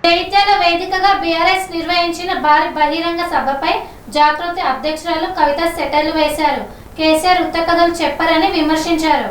జైత్యాల వేదికగా బీఆర్ఎస్ నిర్వహించిన భారీ బహిరంగ సభపై జాగృతి అధ్యక్షురాలు కవిత సెటర్లు వేశారు. కేసీఆర్ ఉత్త కథలు చెప్పారని విమర్శించారు.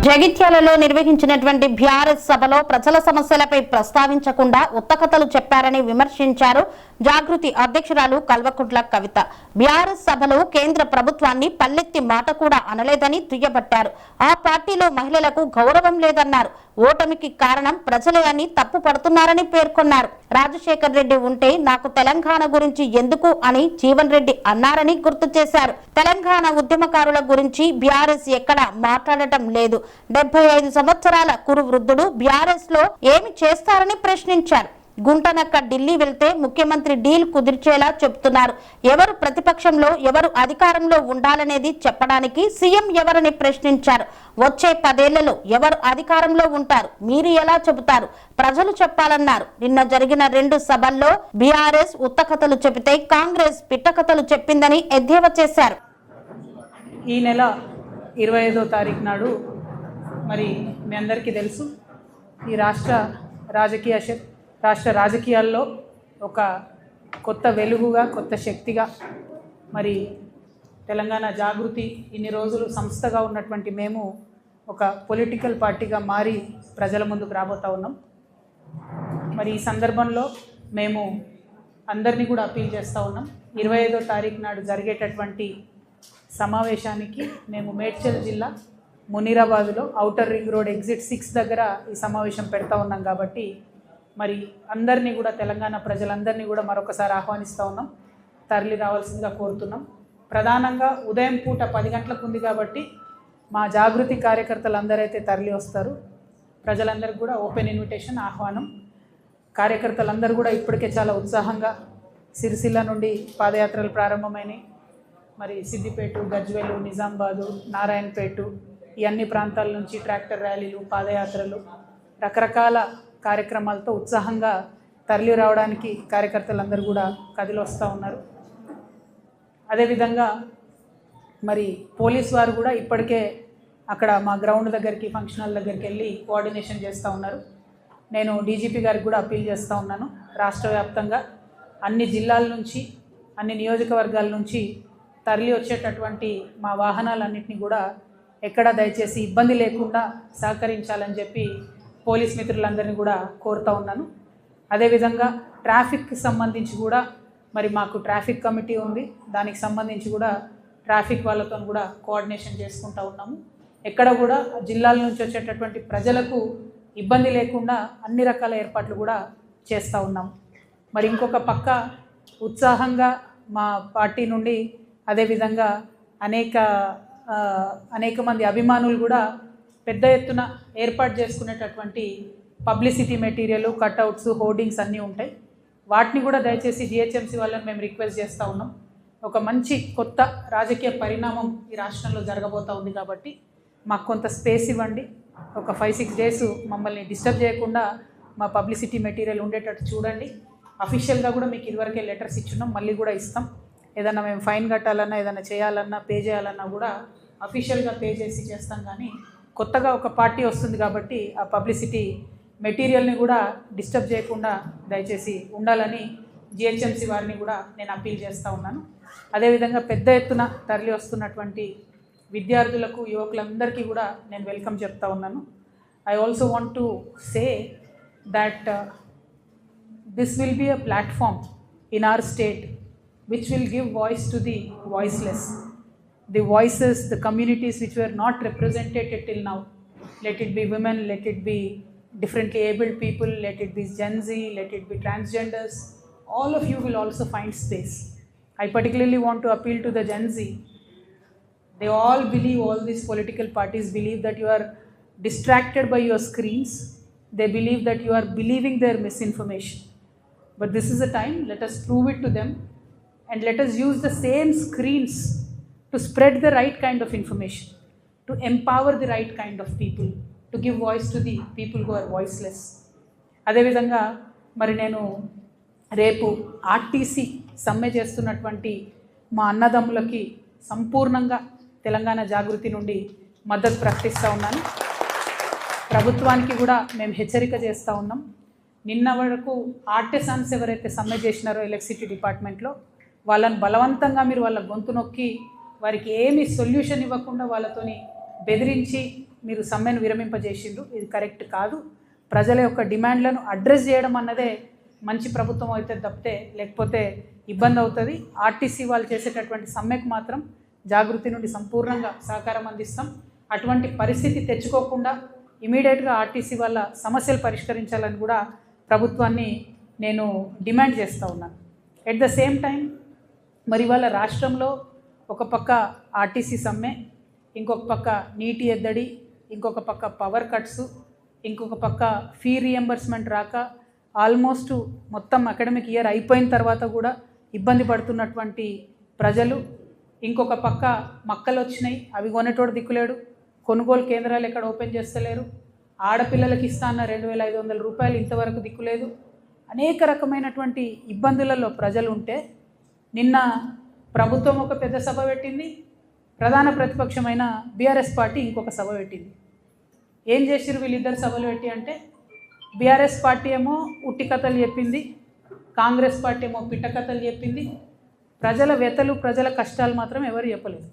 జగిత్యాలలో నిర్వహించినటువంటి బీఆర్ఎస్ సభలో ప్రజల సమస్యలపై ప్రస్తావించకుండా ఉత్తకథలు చెప్పారని విమర్శించారు జాగృతి అధ్యక్షురాలు కల్వకుంట్ల కవిత. బీఆర్ఎస్ సభలో కేంద్ర ప్రభుత్వాన్ని పల్లెత్తి మాట కూడా అనలేదని దుయ్యబట్టారు. ఆ పార్టీలో మహిళలకు గౌరవం లేదన్నారు. ఓటమికి కారణం ప్రజలే అని తప్పు పడుతున్నారని పేర్కొన్నారు. రాజశేఖర్ రెడ్డి ఉంటే నాకు తెలంగాణ గురించి ఎందుకు అని జీవన్ రెడ్డి అన్నారని గుర్తు చేశారు. తెలంగాణ ఉద్యమకారుల గురించి బీఆర్ఎస్ ఎక్కడా మాట్లాడటం లేదు. 75 సంవత్సరాల కురు వృద్ధుడు బీఆర్ఎస్ లో ఏమి చేస్తారని ప్రశ్నించారు. గుంటనక్క ఢిల్లీ వెళ్తే ముఖ్యమంత్రి డీల్ కుదిర్చేలా చెబుతున్నారు. ఎవరు ప్రతిపక్షంలో ఎవరు అధికారంలో ఉండాలనేది చెప్పడానికి సీఎం ఎవరని ప్రశ్నించారు. వచ్చే 10 ఏళ్లలో ఎవరు అధికారంలో ఉంటారు మీరు ఎలా చెబుతారు, ప్రజలు చెప్పాలన్నారు. నిన్న జరిగిన 2 సభల్లో బీఆర్ఎస్ ఉత్తకథలు చెబితే కాంగ్రెస్ పిట్టకథలు చెప్పిందని ఎద్దేవా చేశారు. ఈ నెల 25వ తారీఖు నాడు మరి మీ అందరికీ తెలుసు, ఈ రాష్ట్ర రాజకీయాల్లో ఒక కొత్త వెలుగుగా కొత్త శక్తిగా మరి తెలంగాణ జాగృతి ఇన్ని రోజులు సంస్థగా ఉన్నటువంటి మేము ఒక పొలిటికల్ పార్టీగా మారి ప్రజల ముందుకు రాబోతూ ఉన్నాం. మరి ఈ సందర్భంలో మేము అందరినీ కూడా అప్పీల్ చేస్తూ ఉన్నాం. 25వ తారీఖు నాడు జరిగేటటువంటి సమావేశానికి మేము మేడ్చల్ జిల్లా మునీరాబాద్లో ఔటర్ రింగ్ రోడ్ ఎగ్జిట్ 6 దగ్గర ఈ సమావేశం పెడతా ఉన్నాం. కాబట్టి మరి అందరినీ కూడా తెలంగాణ ప్రజలందరినీ కూడా మరొకసారి ఆహ్వానిస్తూ ఉన్నాం. తరలి రావాల్సిందిగా కోరుతున్నాం. ప్రధానంగా ఉదయం పూట 10 గంటలకు ఉంది కాబట్టి మా జాగృతి కార్యకర్తలు అందరైతే తరలి వస్తారు. ప్రజలందరికీ కూడా ఓపెన్ ఇన్విటేషన్, ఆహ్వానం. కార్యకర్తలందరూ కూడా ఇప్పటికే చాలా ఉత్సాహంగా సిరిసిల్ల నుండి పాదయాత్రలు ప్రారంభమైనవి. మరి సిద్దిపేట, గజ్వేలు, నిజామాబాదు, నారాయణపేట ఈ అన్ని ప్రాంతాల నుంచి ట్రాక్టర్ ర్యాలీలు, పాదయాత్రలు, రకరకాల కార్యక్రమాలతో ఉత్సాహంగా తరలి రావడానికి కార్యకర్తలందరూ కూడా కదిలి వస్తూ ఉన్నారు. అదేవిధంగా మరి పోలీస్ వారు కూడా ఇప్పటికే అక్కడ మా గ్రౌండ్ దగ్గరికి, ఫంక్షన్ హాల్ దగ్గరికి వెళ్ళి కోఆర్డినేషన్ చేస్తూ ఉన్నారు. నేను డీజీపీ గారికి కూడా అప్పీల్ చేస్తూ ఉన్నాను. రాష్ట్ర వ్యాప్తంగా అన్ని జిల్లాల నుంచి, అన్ని నియోజకవర్గాల నుంచి తరలి వచ్చేటటువంటి మా వాహనాలన్నింటినీ కూడా ఎక్కడ దయచేసి ఇబ్బంది లేకుండా సహకరించాలని చెప్పి పోలీస్ మిత్రులందరినీ కూడా కోరుతూ ఉన్నాను. అదేవిధంగా ట్రాఫిక్కి సంబంధించి కూడా మరి మాకు ట్రాఫిక్ కమిటీ ఉంది. దానికి సంబంధించి కూడా ట్రాఫిక్ వాళ్ళతో కూడా కోఆర్డినేషన్ చేసుకుంటూ ఉన్నాము. ఎక్కడ కూడా జిల్లాల నుంచి వచ్చేటటువంటి ప్రజలకు ఇబ్బంది లేకుండా అన్ని రకాల ఏర్పాట్లు కూడా చేస్తూ ఉన్నాము. మరి ఇంకొక పక్క ఉత్సాహంగా మా పార్టీ నుండి అదేవిధంగా అనేక మంది అభిమానులు కూడా పెద్ద ఎత్తున ఏర్పాటు చేసుకునేటటువంటి పబ్లిసిటీ మెటీరియల్, కట్అవుట్స్, హోర్డింగ్స్ అన్నీ ఉంటాయి. వాటిని కూడా దయచేసి జిహెచ్ఎంసీ వాళ్ళని మేము రిక్వెస్ట్ చేస్తూ ఉన్నాం. ఒక మంచి కొత్త రాజకీయ పరిణామం ఈ రాష్ట్రంలో జరగబోతూ ఉంది కాబట్టి మాకు కొంత స్పేస్ ఇవ్వండి. ఒక 5-6 డేస్ మమ్మల్ని డిస్టర్బ్ చేయకుండా మా పబ్లిసిటీ మెటీరియల్ ఉండేటట్టు చూడండి. అఫీషియల్గా కూడా మీకు ఇదివరకే లెటర్స్ ఇచ్చున్నాం, మళ్ళీ కూడా ఇస్తాం. ఏదన్నా మేము ఫైన్ కట్టాలన్నా, ఏదైనా చేయాలన్నా, పే చేయాలన్నా కూడా అఫీషియల్గా పే చేసి చేస్తాం. కానీ కొత్తగా ఒక పార్టీ వస్తుంది కాబట్టి ఆ పబ్లిసిటీ మెటీరియల్ని కూడా డిస్టర్బ్ చేయకుండా దయచేసి ఉండాలని జిహెచ్ఎంసీ వారిని కూడా నేను అప్పీల్ చేస్తూ ఉన్నాను. అదేవిధంగా పెద్ద ఎత్తున తరలి వస్తున్నటువంటి విద్యార్థులకు, యువకులందరికీ కూడా నేను వెల్కమ్ చెప్తా ఉన్నాను. I also want to say that this will be a platform in our state which will give voice to the voiceless, the voices, the communities which were not represented till now. Let it be women, let it be differently abled people, let it be Gen Z, let it be transgenders. All of you will also find space. I particularly want to appeal to the Gen Z. They all believe, all these political parties believe that you are distracted by your screens. They believe that you are believing their misinformation. But this is a time, let us prove it to them. And let us use the same screens to spread the right kind of information, to empower the right kind of people, to give voice to the people who are voiceless. అదేవిధంగా మరి నేను రేపు RTC సమ్మె చేస్తున్నటువంటి మా అన్నదమ్ములకి సంపూర్ణంగా తెలంగాణ జాగృతి నుండి మద్దతు ప్రకటిస్తూ ఉన్నాను. ప్రభుత్వానికి కూడా మేము హెచ్చరిక చేస్తూ ఉన్నాం. నిన్న వరకు ఆర్టిసాన్స్ ఎవరైతే సమ్మె చేసినారో ఎలక్ట్రిసిటీ డిపార్ట్మెంట్లో వాళ్ళని బలవంతంగా మీరు వాళ్ళ గొంతు నొక్కి వారికి ఏమీ సొల్యూషన్ ఇవ్వకుండా వాళ్ళతోని బెదిరించి మీరు సమ్మెను విరమింపజేసిండ్రు. ఇది కరెక్ట్ కాదు. ప్రజల యొక్క డిమాండ్లను అడ్రస్ చేయడం అన్నదే మంచి ప్రభుత్వం అయితే తప్పితే లేకపోతే ఇబ్బంది అవుతుంది. ఆర్టీసీ వాళ్ళు చేసేటటువంటి సమ్మెకు మాత్రం జాగృతి నుండి సంపూర్ణంగా సహకారం అందిస్తాం. అటువంటి పరిస్థితి తెచ్చుకోకుండా ఇమీడియట్గా ఆర్టీసీ వాళ్ళ సమస్యలు పరిష్కరించాలని కూడా ప్రభుత్వాన్ని నేను డిమాండ్ చేస్తూ ఉన్నాను. ఎట్ ద సేమ్ టైం మరి వాళ్ళ రాష్ట్రంలో ఒక పక్క ఆర్టీసీ సమ్మె, ఇంకొక పక్క నీటి ఎద్దడి, ఇంకొక పక్క పవర్ కట్స్, ఇంకొక పక్క ఫీ రియంబర్స్మెంట్ రాక ఆల్మోస్ట్ మొత్తం అకాడమిక్ ఇయర్ అయిపోయిన తర్వాత కూడా ఇబ్బంది పడుతున్నటువంటి ప్రజలు, ఇంకొక పక్క మక్కలు వచ్చినాయి అవి కొనేటోడు దిక్కులేడు, కొనుగోలు కేంద్రాలు ఎక్కడ ఓపెన్ చేస్తలేరు, ఆడపిల్లలకి ఇస్తాన్న 2,500 రూపాయలు ఇంతవరకు దిక్కులేదు. అనేక రకమైనటువంటి ఇబ్బందులలో ప్రజలు ఉంటే నిన్న ప్రభుత్వం ఒక పెద్ద సభ పెట్టింది, ప్రధాన ప్రతిపక్షమైన బీఆర్ఎస్ పార్టీ ఇంకొక సభ పెట్టింది. ఏం చేసిరు వీళ్ళిద్దరు సభలు పెట్టి అంటే, బీఆర్ఎస్ పార్టీ ఏమో ఉట్టి కథలు చెప్పింది, కాంగ్రెస్ పార్టీ ఏమో పిట్ట కథలు చెప్పింది. ప్రజల వ్యతలు ప్రజల కష్టాలు మాత్రం ఎవరు చెప్పలేదు.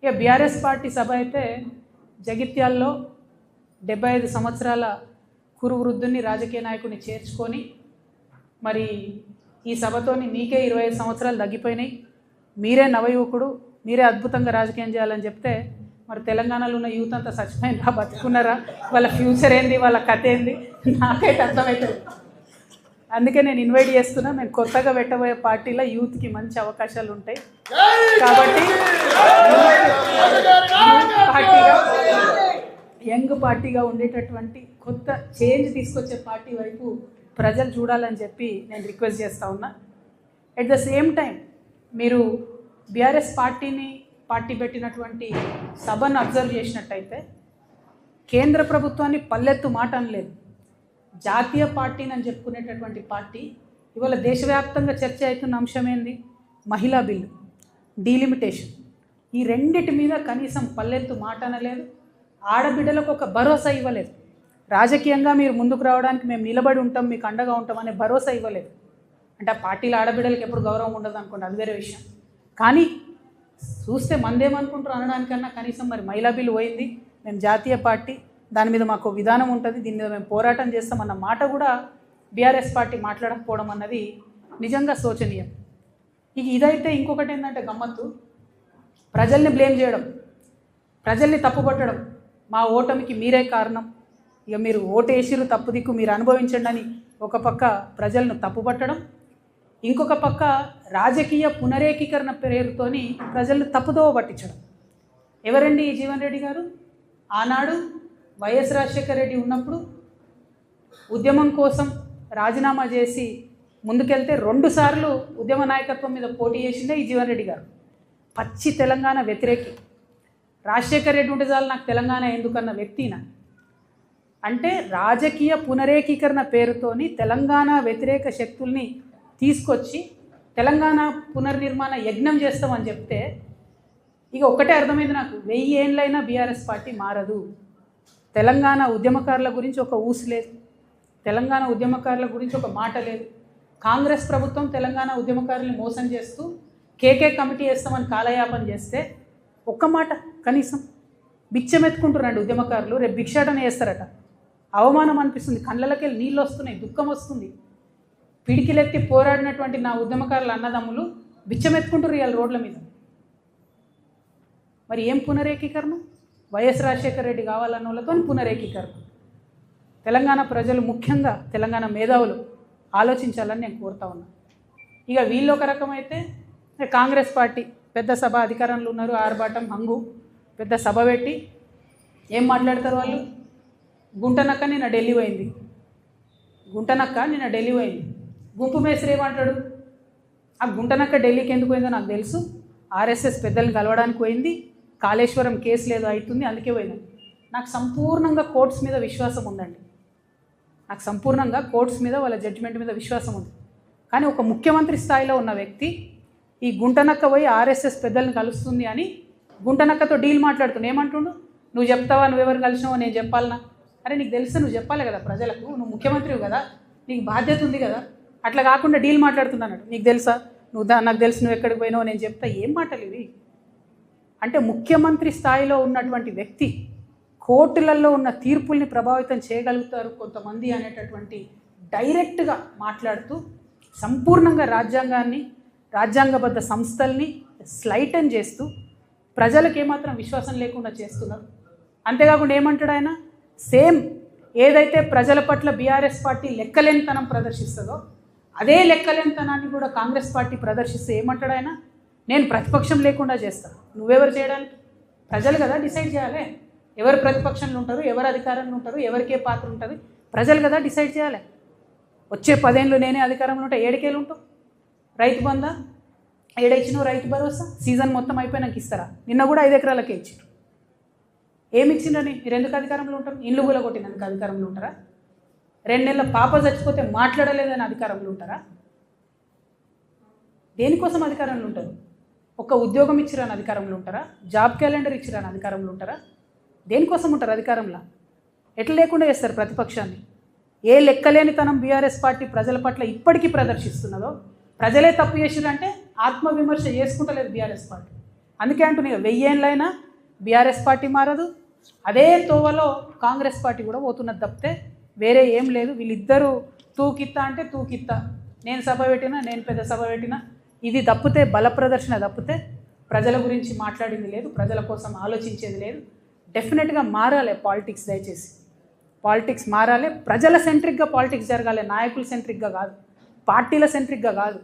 ఇక బీఆర్ఎస్ పార్టీ సభ అయితే జగిత్యాల్లో 75 సంవత్సరాల కురు వృద్ధుని రాజకీయ నాయకుని చేర్చుకొని మరి ఈ సభతోని నీకే 25 సంవత్సరాలు తగ్గిపోయినాయి, మీరే నవయువకుడు, మీరే అద్భుతంగా రాజకీయం చేయాలని చెప్తే మరి తెలంగాణలో ఉన్న యూత్ అంతా చచ్చిపోయినరా బతుకున్నారా, వాళ్ళ ఫ్యూచర్ ఏంది, వాళ్ళ కథ ఏంది నాకైతే అర్థమవుతుంది. అందుకే నేను ఇన్వైట్ చేస్తున్నా. నేను కొత్తగా పెట్టబోయే పార్టీలో యూత్కి మంచి అవకాశాలు ఉంటాయి కాబట్టి యంగ్ పార్టీగా ఉండేటటువంటి కొత్త చేంజ్ తీసుకొచ్చే పార్టీ వైపు ప్రజలు చూడాలని చెప్పి నేను రిక్వెస్ట్ చేస్తూ ఉన్నా. ఎట్ ద సేమ్ టైం మీరు బీఆర్ఎస్ పార్టీ పెట్టినటువంటి సభను అబ్జర్వ్ చేసినట్టయితే కేంద్ర ప్రభుత్వాన్ని పల్లెత్తు మాట అనలేదు. జాతీయ పార్టీని అని చెప్పుకునేటటువంటి పార్టీ ఇవాళ దేశవ్యాప్తంగా చర్చ అవుతున్న అంశం ఏంది? మహిళా బిల్లు, డీలిమిటేషన్. ఈ రెండిటి మీద కనీసం పల్లెత్తు మాట అనలేదు. ఆడబిడ్డలకు ఒక భరోసా ఇవ్వలేదు. రాజకీయంగా మీరు ముందుకు రావడానికి మేము నిలబడి ఉంటాం, మీకు అండగా ఉంటాం అనే భరోసా ఇవ్వలేదు. అంటే ఆ పార్టీలో ఆడబిడ్డలకు ఎప్పుడు గౌరవం ఉండదు అనుకోండి, అది వేరే విషయం. కానీ చూస్తే మందేమనుకుంటారు అనడానికన్నా కనీసం మరి మహిళా బిల్లు పోయింది, మేము జాతీయ పార్టీ, దాని మీద మాకు విధానం ఉంటుంది, దీని మీద మేము పోరాటం చేస్తామన్న మాట కూడా బీఆర్ఎస్ పార్టీ మాట్లాడకపోవడం అన్నది నిజంగా శోచనీయం. ఇదైతే ఇంకొకటి ఏంటంటే గమ్మత్తు, ప్రజల్ని బ్లేమ్ చేయడం, ప్రజల్ని తప్పుపట్టడం. మా ఓటమికి మీరే కారణం, ఇక మీరు ఓటేసిరు తప్పు దిక్కు మీరు అనుభవించండి అని ఒక పక్క ప్రజలను తప్పుపట్టడం, ఇంకొక పక్క రాజకీయ పునరేకీకరణ పేరుతోని ప్రజలను తప్పుదోవ పట్టించడం. ఎవరండి ఈ జీవన్ రెడ్డి గారు? ఆనాడు వైఎస్ రాజశేఖర రెడ్డి ఉన్నప్పుడు ఉద్యమం కోసం రాజీనామా చేసి ముందుకెళ్తే 2 సార్లు ఉద్యమ నాయకత్వం మీద పోటీ చేసిందే ఈ జీవన్ రెడ్డి గారు. పచ్చి తెలంగాణ వ్యతిరేకి. రాజశేఖర రెడ్డి ఉంటే చాలు నాకు తెలంగాణ ఎందుకన్న వ్యక్తిన. అంటే రాజకీయ పునరేకీకరణ పేరుతోని తెలంగాణ వ్యతిరేక శక్తుల్ని తీసుకొచ్చి తెలంగాణ పునర్నిర్మాణ యజ్ఞం చేస్తామని చెప్తే ఇక ఒక్కటే అర్థమైంది నాకు, 1000 ఏళ్ళైనా బీఆర్ఎస్ పార్టీ మారదు. తెలంగాణ ఉద్యమకారుల గురించి ఒక ఊసు లేదు, తెలంగాణ ఉద్యమకారుల గురించి ఒక మాట లేదు. కాంగ్రెస్ ప్రభుత్వం తెలంగాణ ఉద్యమకారుల్ని మోసం చేస్తూ కేకే కమిటీ వేస్తామని కాలయాపన చేస్తే ఒక్క మాట కనీసం బిచ్చమెత్తుకుంటున్నారండి ఉద్యమకారులు. రేపు భిక్షాటన చేస్తారట. అవమానం అనిపిస్తుంది, కళ్ళకి నీళ్ళు వస్తున్నాయి, దుఃఖం వస్తుంది. పిడికిలెత్తి పోరాడినటువంటి నా ఉద్యమకారుల అన్నదమ్ములు బిచ్చమెత్తుకుంటారు ఇవాళ రోడ్ల మీద. మరి ఏం పునరేకీకరణ? వైఎస్ రాజశేఖర రెడ్డి కావాలన్న వాళ్ళతో పునరేకీకరణ. తెలంగాణ ప్రజలు, ముఖ్యంగా తెలంగాణ మేధావులు ఆలోచించాలని నేను కోరుతా ఉన్నాను. ఇక వీళ్ళు ఒక రకమైతే కాంగ్రెస్ పార్టీ పెద్ద సభ, అధికారంలో ఉన్నారు, ఆర్భాటం హంగు, పెద్ద సభ పెట్టి ఏం మాట్లాడతారు వాళ్ళు? గుంటనక్క నిన్న ఢిల్లీ పోయింది, గుంటనక్క నిన్న ఢిల్లీ పోయింది. గుంపు మేస్త్రి ఏమంటాడు? ఆ గుంటనక్క ఢిల్లీకి ఎందుకు పోయిందో నాకు తెలుసు, ఆర్ఎస్ఎస్ పెద్దల్ని కలవడానికి పోయింది, కాళేశ్వరం కేసులు ఏదో అవుతుంది అందుకే పోయింది. నాకు సంపూర్ణంగా కోర్ట్స్ మీద విశ్వాసం ఉందండి, నాకు సంపూర్ణంగా కోర్ట్స్ మీద వాళ్ళ జడ్జిమెంట్ మీద విశ్వాసం ఉంది. కానీ ఒక ముఖ్యమంత్రి స్థాయిలో ఉన్న వ్యక్తి ఈ గుంటనక్క పోయి ఆర్ఎస్ఎస్ పెద్దల్ని కలుస్తుంది అని గుంటనక్కతో డీల్ మాట్లాడుతుండే. ఏమంటుండు? నువ్వు చెప్తావా, నువ్వెవరు కలిసినావో నేను చెప్పాలనా? అరే నీకు తెలుసు, నువ్వు చెప్పాలి కదా ప్రజలకు, నువ్వు ముఖ్యమంత్రివి కదా, నీకు బాధ్యత ఉంది కదా. అట్లా కాకుండా డీల్ మాట్లాడుతున్నాడు. నీకు తెలుసా, నాకు తెలుసు, నువ్వు ఎక్కడికి పోయినావో నేను చెప్తా. ఏం మాటలు ఇవి? అంటే ముఖ్యమంత్రి స్థాయిలో ఉన్నటువంటి వ్యక్తి కోర్టులలో ఉన్న తీర్పుల్ని ప్రభావితం చేయగలుగుతారు కొంతమంది అనేటటువంటి డైరెక్ట్గా మాట్లాడుతూ సంపూర్ణంగా రాజ్యాంగాన్ని, రాజ్యాంగబద్ధ సంస్థల్ని స్లైటన్ చేస్తూ ప్రజలకు ఏమాత్రం విశ్వాసం లేకుండా చేస్తున్నారు. అంతేకాకుండా ఏమంటాడు ఆయన, సేమ్ ఏదైతే ప్రజల పట్ల బీఆర్ఎస్ పార్టీ లెక్కలేనితనం ప్రదర్శిస్తుందో అదే లెక్కలేనితనాన్ని కూడా కాంగ్రెస్ పార్టీ ప్రదర్శిస్తే ఏమంటాడు ఆయన, నేను ప్రతిపక్షం లేకుండా చేస్తాను. నువ్వెవరు చేయడానికి? ప్రజలు కదా డిసైడ్ చేయాలి ఎవరు ప్రతిపక్షంలో ఉంటారు, ఎవరు అధికారంలో ఉంటారు, ఎవరికే పాత్ర ఉంటుంది. ప్రజలు కదా డిసైడ్ చేయాలి. వచ్చే 10 ఏళ్ళు నేనే అధికారంలో ఉంటా, 7 ఉంటావు. రైతు బంధా ఏడిచ్చినావు, రైతు భరోసా సీజన్ మొత్తం అయిపోయినాక ఇస్తారా? నిన్న కూడా 5 ఎకరాలకే ఇచ్చారు. ఏమి ఇచ్చిండని? మీరు ఎందుకు అధికారంలో ఉంటారు? ఇల్లు కూడా కొట్టినందుకు అధికారంలో ఉంటారా? 2 నెలల పాప చచ్చిపోతే మాట్లాడలేదని అధికారంలో ఉంటారా? దేనికోసం అధికారంలో ఉంటారు? ఒక ఉద్యోగం ఇచ్చిరాని అధికారంలో ఉంటారా? జాబ్ క్యాలెండర్ ఇచ్చిరాని అధికారంలో ఉంటారా? దేనికోసం ఉంటారు అధికారంలో? ఎట్లా లేకుండా చేస్తారు ప్రతిపక్షాన్ని? ఏ లెక్కలేనితనం బీఆర్ఎస్ పార్టీ ప్రజల పట్ల ఇప్పటికీ ప్రదర్శిస్తున్నదో, ప్రజలే తప్పు చేసిరంటే ఆత్మవిమర్శ చేసుకుంటలేదు బీఆర్ఎస్ పార్టీ. అందుకే అంటున్నా 1000 ఏళ్ళైనా బీఆర్ఎస్ పార్టీ మారదు, అదే తోవలో కాంగ్రెస్ పార్టీ కూడా పోతున్నది తప్పితే వేరే ఏం లేదు. వీళ్ళిద్దరూ తూకిత్తా అంటే తూకిత్తా, నేను సభ పెట్టినా, నేను పెద్ద సభ పెట్టినా, ఇది తప్పితే బల ప్రదర్శన తప్పితే ప్రజల గురించి మాట్లాడింది లేదు, ప్రజల కోసం ఆలోచించేది లేదు. డెఫినెట్గా మారాలి పాలిటిక్స్. దయచేసి పాలిటిక్స్ మారాలి, ప్రజల సెంట్రిక్గా పాలిటిక్స్ జరగాలి, నాయకుల సెంట్రిక్గా కాదు, పార్టీల సెంట్రిక్గా కాదు.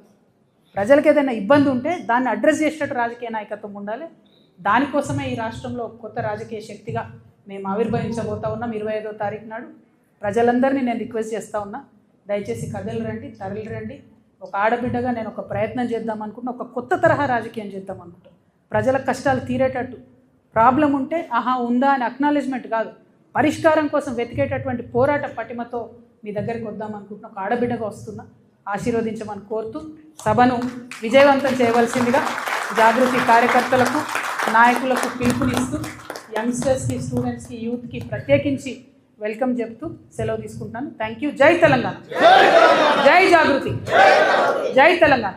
ప్రజలకు ఏదైనా ఇబ్బంది ఉంటే దాన్ని అడ్రస్ చేసేటట్టు రాజకీయ నాయకత్వం ఉండాలి. దానికోసమే ఈ రాష్ట్రంలో కొత్త రాజకీయ శక్తిగా మేము ఆవిర్భవించబోతా ఉన్నాం. 25వ తారీఖు నాడు ప్రజలందరినీ నేను రిక్వెస్ట్ చేస్తూ ఉన్నా, దయచేసి కథలు రండి, తరలి రండి. ఒక ఆడబిడ్డగా నేను ఒక ప్రయత్నం చేద్దాం అనుకుంటున్నా, ఒక కొత్త తరహా రాజకీయం చేద్దాం అనుకుంటున్నాను. ప్రజల కష్టాలు తీరేటట్టు, ప్రాబ్లం ఉంటే ఆహా ఉందా అని అక్నాలెడ్జ్మెంట్ కాదు, పరిష్కారం కోసం వెతికేటటువంటి పోరాట పటిమతో మీ దగ్గరికి వద్దాం అనుకుంటున్నా. ఒక ఆడబిడ్డగా వస్తున్నా, ఆశీర్వదించమని కోరుతూ సభను విజయవంతం చేయవలసిందిగా జాగృతి కార్యకర్తలకు, నాయకులకు పిలుపునిస్తూ యంగ్స్టర్స్కి, స్టూడెంట్స్కి, యూత్కి ప్రత్యేకించి వెల్కమ్ చెప్తూ సెలవు తీసుకుంటున్నాను. Thank you. జై తెలంగాణ, జై జాగృతి, జై తెలంగాణ.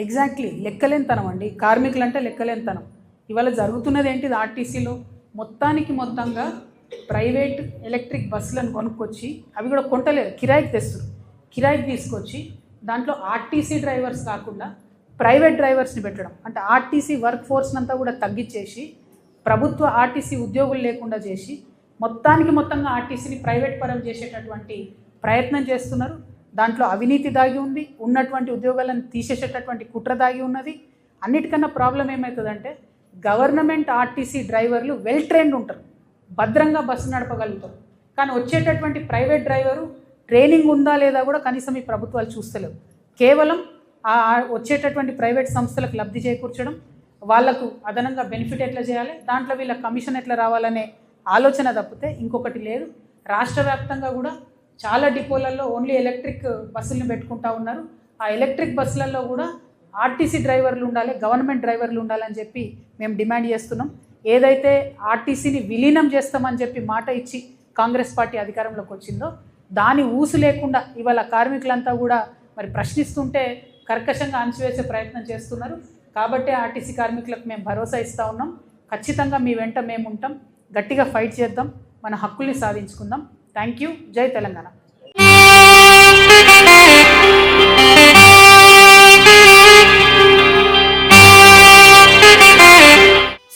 ఎగ్జాక్ట్లీ లెక్కలేనితనం అండి. కార్మికులు అంటే లెక్కలేనితనం. ఇవాళ జరుగుతున్నది ఏంటిది? ఆర్టీసీలో మొత్తంగా ప్రైవేట్ ఎలక్ట్రిక్ బస్సులను కొనుక్కొచ్చి, అవి కూడా కొంటలేరు, కిరాయికి తెస్తారు. కిరాయికి తీసుకొచ్చి దాంట్లో ఆర్టీసీ డ్రైవర్స్ కాకుండా ప్రైవేట్ డ్రైవర్స్ని పెట్టడం, అంటే ఆర్టీసీ వర్క్ ఫోర్స్ని అంతా కూడా తగ్గించేసి ప్రభుత్వ ఆర్టీసీ ఉద్యోగులు లేకుండా చేసి మొత్తంగా ఆర్టీసీని ప్రైవేట్ పరం చేసేటటువంటి ప్రయత్నం చేస్తున్నారు. దాంట్లో అవినీతి దాగి ఉంది, ఉన్నటువంటి ఉద్యోగాలను తీసేసేటటువంటి కుట్ర దాగి ఉన్నది. అన్నిటికన్నా ప్రాబ్లం ఏమవుతుందంటే గవర్నమెంట్ ఆర్టీసీ డ్రైవర్లు వెల్ ట్రైన్డ్ ఉంటారు, భద్రంగా బస్సు నడపగలుగుతారు. కానీ వచ్చేటటువంటి ప్రైవేట్ డ్రైవరు ట్రైనింగ్ ఉందా లేదా కూడా కనీసం ఈ ప్రభుత్వాలు చూస్తలేవు. కేవలం వచ్చేటటువంటి ప్రైవేట్ సంస్థలకు లబ్ధి చేకూర్చడం, వాళ్లకు అదనంగా బెనిఫిట్ ఎట్లా చేయాలి, దాంట్లో వీళ్ళ కమిషన్ ఎట్లా రావాలనే ఆలోచన తప్పితే ఇంకొకటి లేదు. రాష్ట్ర వ్యాప్తంగా కూడా చాలా డిపోలలో ఓన్లీ ఎలక్ట్రిక్ బస్సులను పెట్టుకుంటా ఉన్నారు. ఆ ఎలక్ట్రిక్ బస్సులలో కూడా ఆర్టీసీ డ్రైవర్లు ఉండాలి, గవర్నమెంట్ డ్రైవర్లు ఉండాలని చెప్పి మేము డిమాండ్ చేస్తున్నాం. ఏదైతే ఆర్టీసీని విలీనం చేస్తామని చెప్పి మాట ఇచ్చి కాంగ్రెస్ పార్టీ అధికారంలోకి వచ్చిందో దాని ఊసు లేకుండా ఇవాళ కార్మికులంతా కూడా మరి ప్రశ్నిస్తుంటే కర్కశంగా అణచివేసే ప్రయత్నం చేస్తున్నారు. కాబట్టి ఆర్టీసీ కార్మికులకు మేము భరోసా ఇస్తూ ఉన్నాం, ఖచ్చితంగా మీ వెంట మేము ఉంటాం, గట్టిగా ఫైట్ చేద్దాం, మన హక్కుల్ని సాధించుకుందాం. Thank you. జై తెలంగాణ.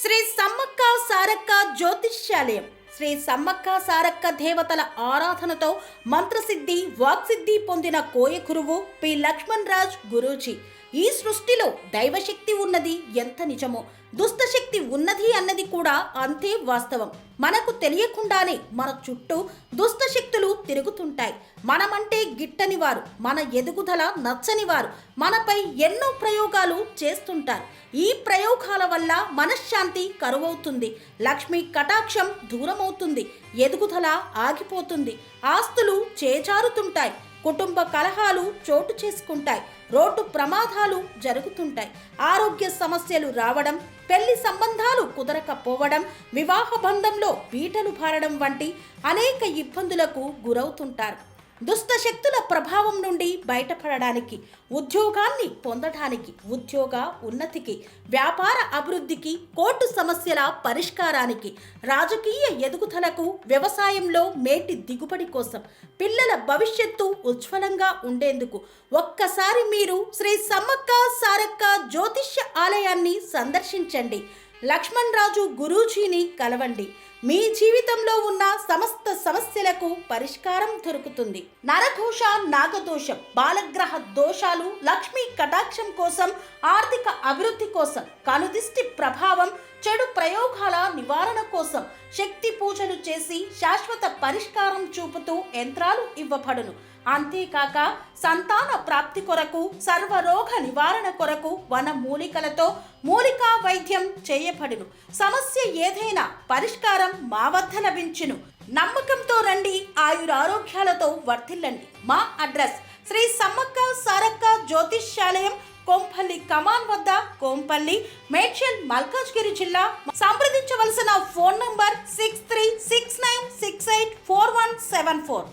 శ్రీ సమ్మక్క సారక్క జ్యోతిష్యాలయం శ్రీ సమ్మక్క సారక్క దేవతల ఆరాధనతో మంత్రసిద్ధి, వాక్సిద్ధి పొందిన కోయకురువు పి లక్ష్మణ్ రాజ్ గురూజీ. ఈ సృష్టిలో దైవశక్తి ఉన్నది ఎంత నిజమో దుష్టశక్తి ఉన్నది అన్నది కూడా అంతే వాస్తవం. మనకు తెలియకుండానే మన చుట్టూ దుష్టశక్తులు తిరుగుతుంటాయి. మనమంటే గిట్టని వారు, మన ఎదుగుదల నచ్చని వారు మనపై ఎన్నో ప్రయోగాలు చేస్తుంటారు. ఈ ప్రయోగాల వల్ల మనశ్శాంతి కరువవుతుంది, లక్ష్మీ కటాక్షం దూరమవుతుంది, ఎదుగుదల ఆగిపోతుంది, ఆస్తులు చేజారుతుంటాయి, కుటుంబ కలహాలు చోటు చేసుకుంటాయి, రోడ్డు ప్రమాదాలు జరుగుతుంటాయి, ఆరోగ్య సమస్యలు రావడం, పెళ్లి సంబంధాలు కుదరకపోవడం, వివాహ బంధంలో పీటలు భారడం వంటి అనేక ఇబ్బందులకు గురవుతుంటారు. దుష్టశక్తుల ప్రభావం నుండి బయటపడడానికి, ఉద్యోగాన్ని పొందడానికి, ఉద్యోగ ఉన్నతికి, వ్యాపార అభివృద్ధికి, కోర్టు సమస్యల పరిష్కారానికి, రాజకీయ ఎదుగుదలకు, వ్యవసాయంలో మేటి దిగుబడి కోసం, పిల్లల భవిష్యత్తు ఉజ్వలంగా ఉండేందుకు ఒక్కసారి మీరు శ్రీ సమ్మక్క సారక్క జ్యోతిష్య ఆలయాన్ని సందర్శించండి. లక్ష్మణ్ రాజు గురూజీని కలవండి. మీ జీవితంలో ఉన్న సమస్త సమస్యలకు పరిష్కారం దొరుకుతుంది. నరదోష, నాగదోషం, బాలగ్రహ దోషాలు, లక్ష్మీ కటాక్షం కోసం, ఆర్థిక అభివృద్ధి కోసం, కనుదిష్టి ప్రభావం, చెడు ప్రయోగాల నివారణ కోసం శక్తి పూజలు చేసి శాశ్వత పరిష్కారం చూపుతూ యంత్రాలు ఇవ్వబడును. అంతేకాక సంతాన ప్రాప్తి కొరకు, సర్వరోగ నివారణ కొరకు వన మూలికలతో మూలికా వైద్యం చేయబడును. సమస్య ఏదైనా పరిష్కారం మా వద్ద లభించును. నమ్మకంతో రండి, ఆయురారోగ్యాలతో వర్ధిల్లండి. మా అడ్రస్ శ్రీ సమ్మక్క సారక్క జ్యోతిష్యాలయం, కోంపల్లి కమాన్ వద్ద, కోంపల్లి, మేడ్చల్, మల్కాజ్గిరి జిల్లా. సంప్రదించవలసిన ఫోన్ నంబర్ 6369684174.